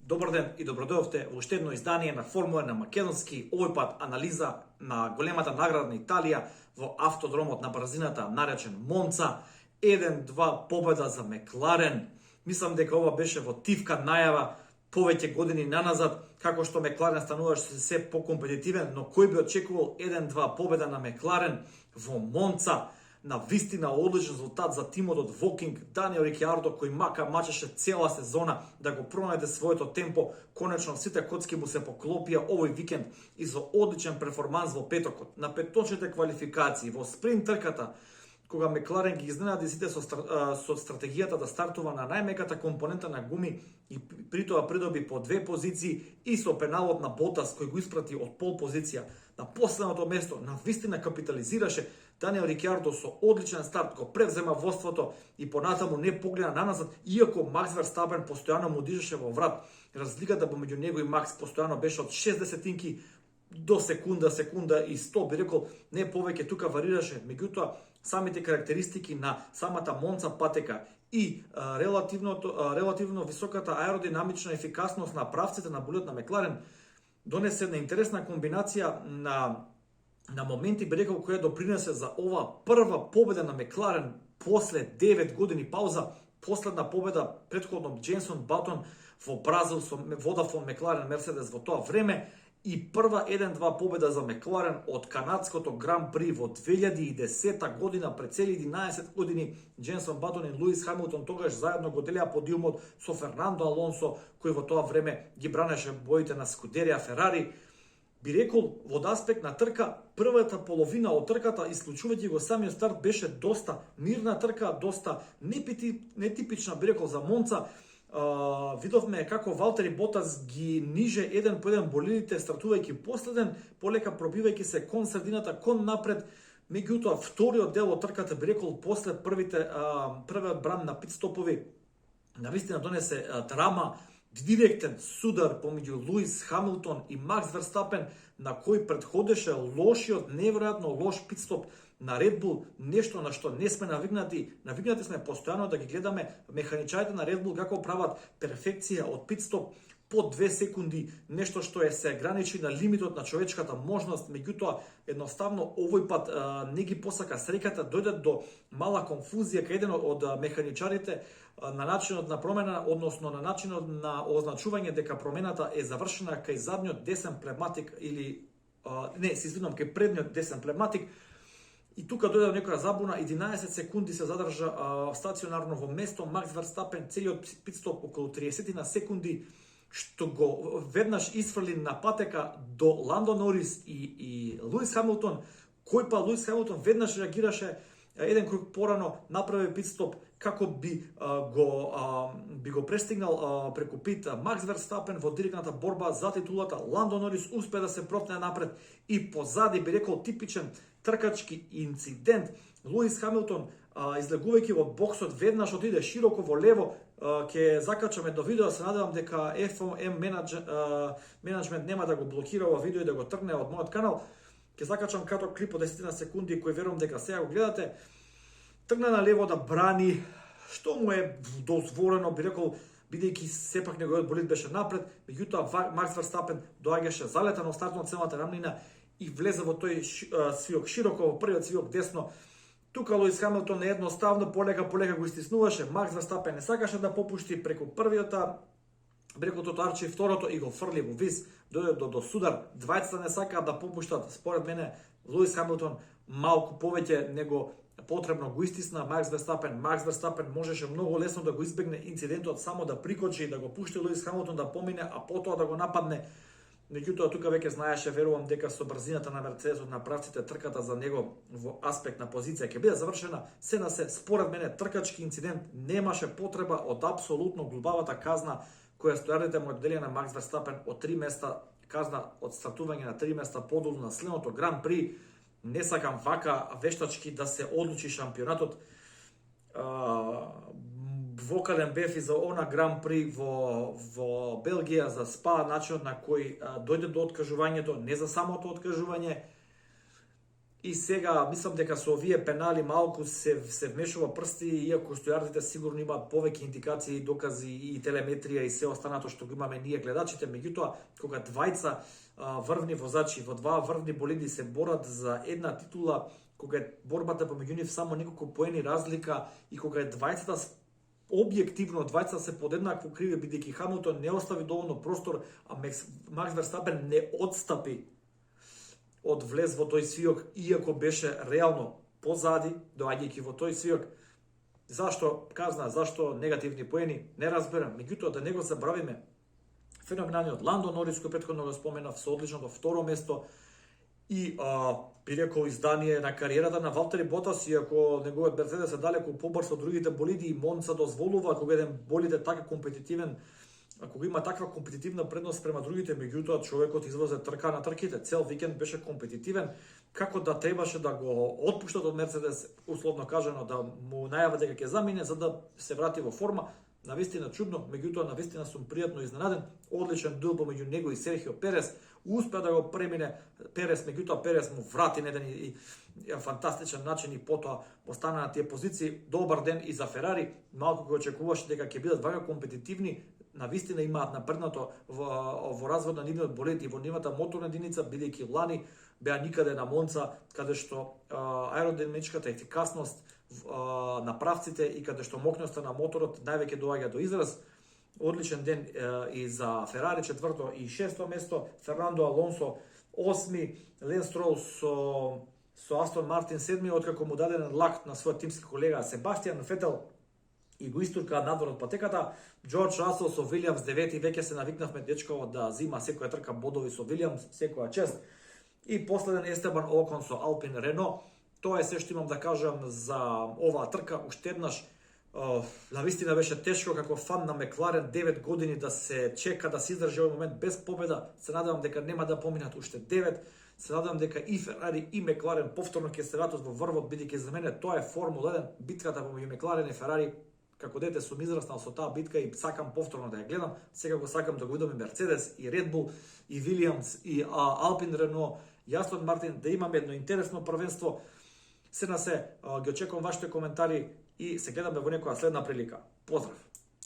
Добар ден и добродојавте во уште едно издание на Формула на македонски, овој пат анализа на големата награда на Италија во автодромот на брзината наречен Монца. 1-2 победа за Мекларен. Мислам дека ова беше во тивка најава повеќе години наназад, како што Мекларен стануваше се покомпетитивен, но кој би очекувал 1-2 победа на Мекларен во Монца? На вистина одличен резултат за тимот од Вокинг, Даниел Рикјардо, кој мачеше цела сезона да го пронајде своето темпо, конечно сите коцки му се поклопија овој викенд и за одличен перформанс во петокот. На петочните квалификации, во спринт трката, кога Мекларен ги изненади сите со стратегијата да стартува на најмеката компонента на гуми и при тоа придоби по 2 позиции и со пеналот на Ботас кој го испрати од пол позиција на последното место, на вистина капитализираше. Даниел Рикјардо со одличен старт го превзема водството и понатаму не погледа наназад, иако Макс Верстапен постојано му дишеше во врат. Разликата помеѓу него и Макс постојано беше од 6 десетинки до секунда и 100, би рекол, не повеќе, тука варираше. Меѓутоа, самите карактеристики на самата Монца патека и релативно високата аеродинамична ефикасност на правците на болидот на Мекларен донесе една интересна комбинација на моменти, би рекол, која допринесе за ова прва победа на Мекларен после 9 години пауза. Последна победа претходно Дженсон Батон во Бразил со Водафон Мекларен Мерседес во тоа време и прва 1-2 победа за Мекларен од канадското Гран При во 2010 година, пред цели 11 години. Дженсон Батон и Луис Хамилтон тогаш заедно го делеа подиумот со Фернандо Алонсо, кој во тоа време ги бранеше боите на Скудерија Ферари. Би рекол, од аспект на трка, првата половина од трката, исклучувајќи го самиот старт, беше доста мирна трка, доста нетипична, би рекол, за Монца. Видовме како Валтери Ботас ги ниже еден по еден болидите, стартувајќи последен, полека пробивајќи се кон средината, кон напред. Меѓутоа, вториот дел од трката, би рекол, после првиот бран на питстопови, навистина донесе драма, директен судар помеѓу Луис Хамилтон и Макс Верстапен, на кој предходеше лошиот, неверојатно лош питстоп на Red Bull, нешто на што не сме навигнати. Навигнати сме постојано да ги гледаме механичарите на Red Bull како прават перфекција од питстоп по 2 секунди, нешто што се граничи на лимитот на човечката можност. Меѓутоа, едноставно овој пат не ги посака среќата, дојде до мала конфузија кај еден од механичарите на начинот на промена, односно на начинот на означување дека промената е завршена кај задниот десен пневматик или кај предниот десен пневматик. И тука дојде некоја забуна, 11 секунди се задржа стационарно во место Макс Верстапен, целиот питстоп околу 30 на секунди, што го веднаш исфрли на патека до Ландо Норис и Луис Хамилтон, кој па Луис Хамилтон веднаш реагираше еден круг порано, направи питстоп како би го престигнал преку пит Макс Верстапен во директната борба за титулата. Ландо Норис успе да се протне напред и позади, би рекол, типичен тркачки инцидент. Луис Хамилтон, излегувајќи во боксот, веднаш отиде широко во лево. Ќе закачаме до видео, се надевам дека FOM менеджмент нема да го блокира ова видео и да го тргне од мојот канал. Ќе закачам краток клип од 10 секунди кој верувам дека сега го гледате. Тргна на лево да брани, што му е дозволено, би рекол, бидејќи сепак неговиот болид беше напред. Меѓутоа Макс Верстапен доаѓаше залетано стартно целата рамнина и влезе во тој свиок широко, во првиот свиок десно. Тука Луис Хамилтон едноставно полека го истиснуваше. Макс Верстапен не сакаше да попушти преку преку тротоарче, второто и го фрли во вис, дојде до судар. Двајцата не сакаат да попуштат. Според мене Луис Хамилтон малку повеќе него потребно го истисна Макс Верстапен. Макс Верстапен можеше многу лесно да го избегне инцидентот, само да прикочи и да го пушти Луис Хамилтон да помине, а потоа да го нападне. Меѓутоа, тука веќе знаеше, верувам, дека со брзината на Мерцедесот на правците трката за него во аспект на позиција ќе биде завршена. Според мене, тркачки инцидент, немаше потреба од апсолутно глубавата казна која стојарите му одделија на Макс Верстапен од 3 места, казна од стартување на 3 места подолу на следното Гран При. Не сакам вака вештачки да се одлучи шампионатот. Вокален бев и за она Гран При во Белгија, за СПА, начинот на кој дојде до откажувањето, не за самото откажување. И сега мислам дека со овие пенали малку се вмешува прсти, иако стојарците сигурно имаат повеќе индикации, докази и телеметрија и се останато што го имаме ние гледачите, меѓутоа кога двајца врвни возачи во два врвни болиди се борат за една титула, кога е борбата помеѓу нив само неколку поени разлика и кога е двајцата објективно двајца се под еднакво криви, бидејќи Хамилтон не остави доволно простор, а Макс Верстапен не отстапи од влез во тој свиок, иако беше реално позади, доаѓајќи во тој свиок. Зашто казна, зашто негативни поени, не разберам. Меѓутоа да не го забравиме феноменалниот Ландо Норис, кој претходно го споменав, со одличното второ место и би рекол издание на кариерата на Валтери Ботас, иако неговиот Мерцедес е далеку побрз од другите болиди и Монца дозволува кога еден болид е така компетитивен, ако има таква компетитивна предност према другите, меѓутоа човекот излезе трка на трките, цел викенд беше компетитивен, како да требаше да го отпуштат од Мерцедес, условно кажано, да му најава дека ќе замине за да се врати во форма. Навистина чудно, меѓутоа навистина сум пријатно изненаден. Одличен дуел помеѓу него и Серхио Перес, успеа да го премине Перес, меѓутоа Перес му врати на еден и фантастичен начин и потоа остана на тие позиции. Добар ден и за Ферари, малку го очекуваше дека ќе бидат вака компетитивни, навистина имаат напреднато во развод на нивниот болид и во нивната моторна единица, бидејќи лани беа никаде на Монца, каде што аеродинамичката ефикасност на правците и каде што мокноста на моторот највеќе доаѓа до израз. Одличен ден и за Ферари, четврто и шесто место, Фернандо Алонсо осми, Лен Строл со Астон Мартин седми, откако му даден лак на својот тимски колега Себастијан Фетел и го истурка надвор од патеката. Джордж Расел со Вилјамс девети, веќе се навикнавме дечково да зима секоја трка бодови со Вилјамс, секоја чест. И последен Естебан Окон со Алпин Рено. Тоа е се што имам да кажам за оваа трка. Уште еднаш, навистина беше тешко како фан на Мекларен 9 години да се чека да се издржи овој момент без победа. Се надевам дека нема да поминат уште 9. Се надевам дека и Ферари и Мекларен повторно ќе се вратат во врвот, бидејќи за мене тоа е Формула 1, битката помеѓу Мекларен и Ферари. Како дете сум израснал со таа битка и сакам повторно да ја гледам. Сега го сакам да го видам и Мерцедес, и Red Bull, и Williams, и Алпин Рено, и Астон Мартин, да имаме едно интересно првенство. Се на се, ги очекувам вашите коментари и се гледаме во некоја следна прилика. Поздрав!